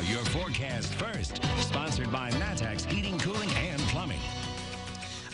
your forecast first. Sponsored by Matex Heating, Cooling, and Plumbing.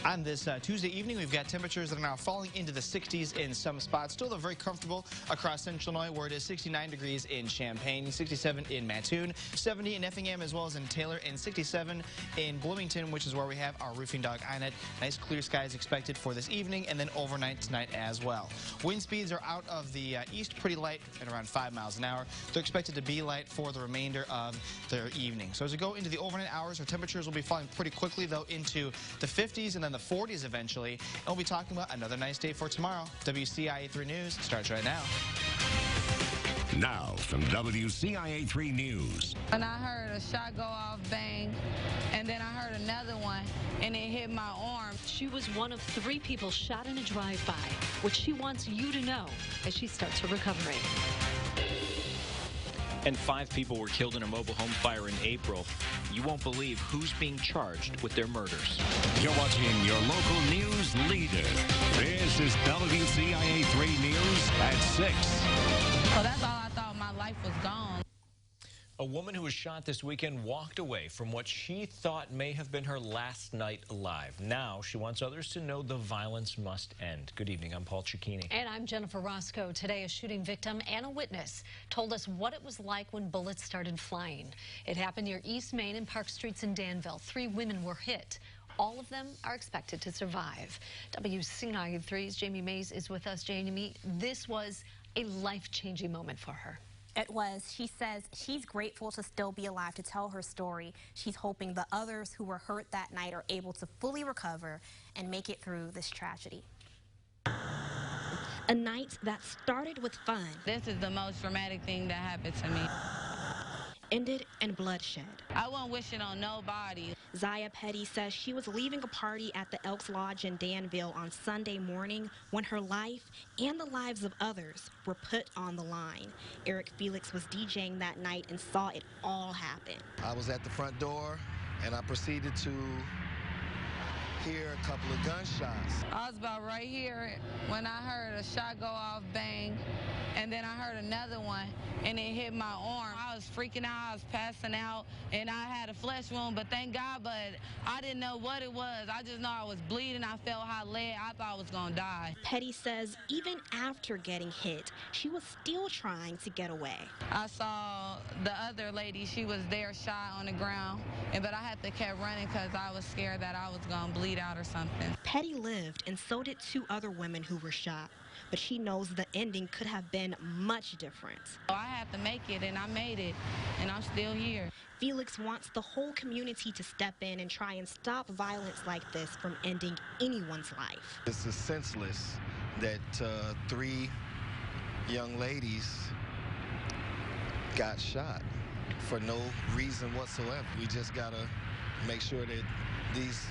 On this Tuesday evening, we've got temperatures that are now falling into the 60s in some spots. Still, they're very comfortable across central Illinois, where it is 69 degrees in Champaign, 67 in Mattoon, 70 in Effingham, as well as in Taylor, and 67 in Bloomington, which is where we have our roofing dog INET. Nice clear skies expected for this evening and then overnight tonight as well. Wind speeds are out of the east pretty light at around 5 miles an hour. They're expected to be light for the remainder of their evening. So as we go into the overnight hours, our temperatures will be falling pretty quickly, though, into the 50s and then the 40s eventually. And we'll be talking about another nice day for tomorrow. WCIA 3 News starts right now. Now from WCIA 3 News. And I heard a shot go off, bang, and then I heard another one, and it hit my arm. She was one of 3 people shot in a drive-by, which she wants you to know as she starts her recovery. And 5 people were killed in a mobile home fire in April. You won't believe who's being charged with their murders. You're watching your local news leader. This is WCIA 3 News at 6. So that's all I thought. My life was gone. A woman who was shot this weekend walked away from what she thought may have been her last night alive. Now she wants others to know the violence must end. Good evening. I'm Paul Cicchini. And I'm Jennifer Roscoe. Today, a shooting victim and a witness told us what it was like when bullets started flying. It happened near East Main and Park Streets in Danville. 3 women were hit. All of them are expected to survive. WCIA 3's Jamie Mays is with us. Jamie, this was a life-changing moment for her. It was. She says she's grateful to still be alive to tell her story. She's hoping the others who were hurt that night are able to fully recover and make it through this tragedy. A night that started with fun. This is the most traumatic thing that happened to me. Ended in bloodshed. I wasn't wishing on nobody. Zaya Petty says she was leaving a party at the Elks Lodge in Danville on Sunday morning when her life and the lives of others were put on the line. Eric Felix was DJing that night and saw it all happen. I was at the front door and I proceeded to hear a couple of gunshots. I was about right here when I heard a shot go off, bang, and then I heard another one, and it hit my arm. I was freaking out, I was passing out, and I had a flesh wound, but thank God, but I didn't know what it was. I just know I was bleeding, I felt hot lead, I thought I was gonna die. Petty says even after getting hit, she was still trying to get away. I saw the other lady, she was there shot on the ground, but I had to keep running because I was scared that I was gonna bleed out or something. Petty lived, and so did 2 other women who were shot. But she knows the ending could have been much different. I had to make it, and I made it, and I'm still here. Felix wants the whole community to step in and try and stop violence like this from ending anyone's life. This is senseless that 3 young ladies got shot for no reason whatsoever. We just gotta make sure that these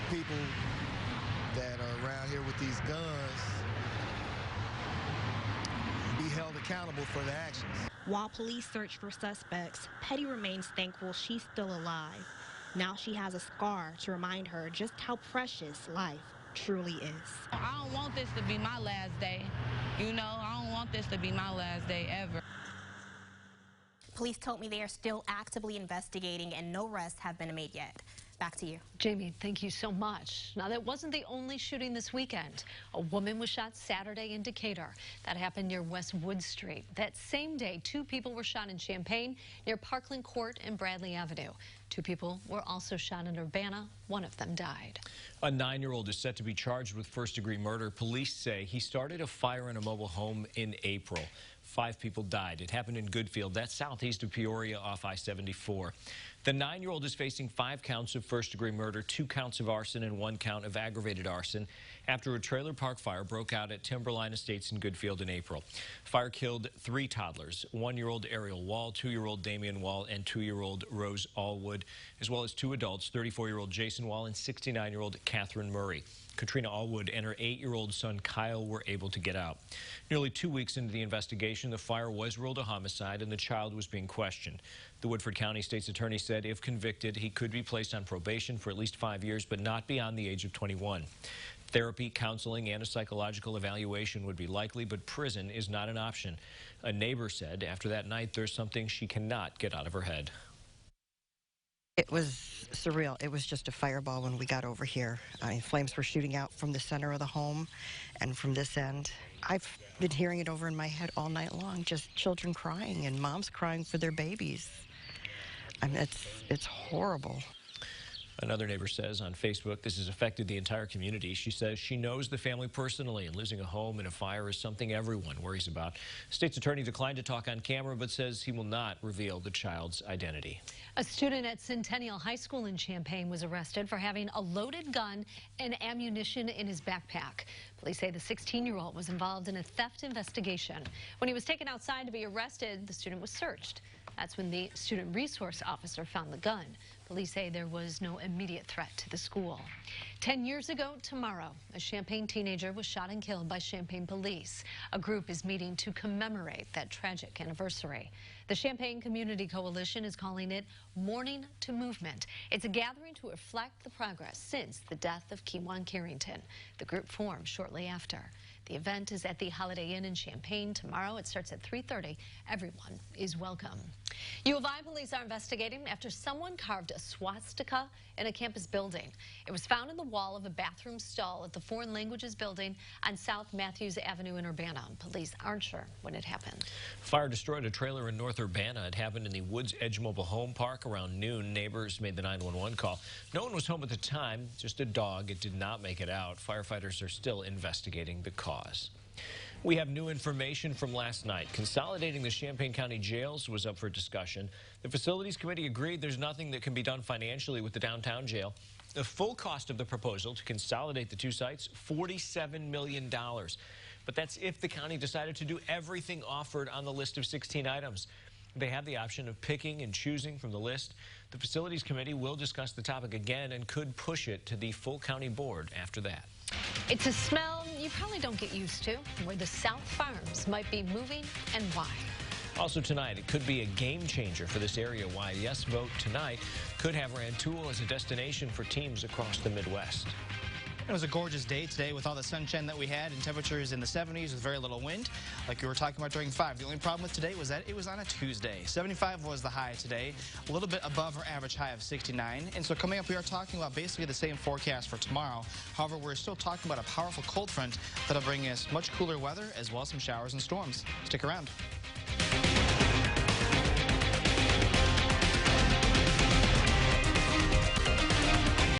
people that are around here with these guns be held accountable for their actions. While police search for suspects, Petty remains thankful she's still alive. Now she has a scar to remind her just how precious life truly is. I don't want this to be my last day. You know, I don't want this to be my last day ever. Police told me they are still actively investigating and no arrests have been made yet. Back to you. Jamie, thank you so much. Now, that wasn't the only shooting this weekend. A woman was shot Saturday in Decatur. That happened near West Wood Street. That same day, 2 people were shot in Champaign near Parkland Court and Bradley Avenue. 2 people were also shot in Urbana. 1 of them died. A 9-year-old is set to be charged with first-degree murder. Police say he started a fire in a mobile home in April. 5 people died. It happened in Goodfield. That's southeast of Peoria off I-74. The 9-year-old is facing 5 counts of first-degree murder, 2 counts of arson, and 1 count of aggravated arson after a trailer park fire broke out at Timberline Estates in Goodfield in April. Fire killed 3 toddlers, 1-year-old Ariel Wall, 2-year-old Damian Wall, and 2-year-old Rose Allwood, as well as 2 adults, 34-year-old Jason Wall and 69-year-old Catherine Murray. Katrina Allwood and her 8-year-old son Kyle were able to get out. Nearly 2 weeks into the investigation, the fire was ruled a homicide and the child was being questioned. The Woodford County State's Attorney said if convicted, he could be placed on probation for at least 5 years, but not beyond the age of 21. Therapy, counseling, and a psychological evaluation would be likely, but prison is not an option. A neighbor said after that night, there's something she cannot get out of her head. It was surreal. It was just a fireball when we got over here. Flames were shooting out from the center of the home and from this end. I've been hearing it over in my head all night long, just children crying and moms crying for their babies. I mean, it's horrible. Another neighbor says on Facebook this has affected the entire community. She says she knows the family personally, and losing a home in a fire is something everyone worries about. State's attorney declined to talk on camera, but says he will not reveal the child's identity. A student at Centennial High School in Champaign was arrested for having a loaded gun and ammunition in his backpack. Police say the 16-year-old was involved in a theft investigation. When he was taken outside to be arrested, the student was searched. That's when the student resource officer found the gun. Police say there was no immediate threat to the school. 10 years ago tomorrow, a Champaign teenager was shot and killed by Champaign police. A group is meeting to commemorate that tragic anniversary. The Champaign Community Coalition is calling it Mourning to Movement. It's a gathering to reflect the progress since the death of Kewan Carrington. The group formed shortly after. The event is at the Holiday Inn in Champaign tomorrow. It starts at 3:30. Everyone is welcome. U of I police are investigating after someone carved a swastika in a campus building. It was found in the wall of a bathroom stall at the Foreign Languages building on South Matthews Avenue in Urbana. Police aren't sure when it happened. Fire destroyed a trailer in North Urbana. It happened in the Woods Edge Mobile Home Park around noon. Neighbors made the 911 call. No one was home at the time, just a dog. It did not make it out. Firefighters are still investigating the cause. We have new information from last night. Consolidating the Champaign County jails was up for discussion. The Facilities Committee agreed there's nothing that can be done financially with the downtown jail. The full cost of the proposal to consolidate the two sites, $47 million. But that's if the county decided to do everything offered on the list of 16 items. They have the option of picking and choosing from the list. The Facilities Committee will discuss the topic again and could push it to the full county board after that. It's a smell you probably don't get used to, where the South Farms might be moving and why. Also tonight, it could be a game changer for this area. Why a yes vote tonight could have Rantoul as a destination for teams across the Midwest. It was a gorgeous day today with all the sunshine that we had and temperatures in the 70s with very little wind, like we were talking about during 5. The only problem with today was that it was on a Tuesday. 75 was the high today, a little bit above our average high of 69. And so coming up, we are talking about basically the same forecast for tomorrow. However, we're still talking about a powerful cold front that'll bring us much cooler weather as well as some showers and storms. Stick around.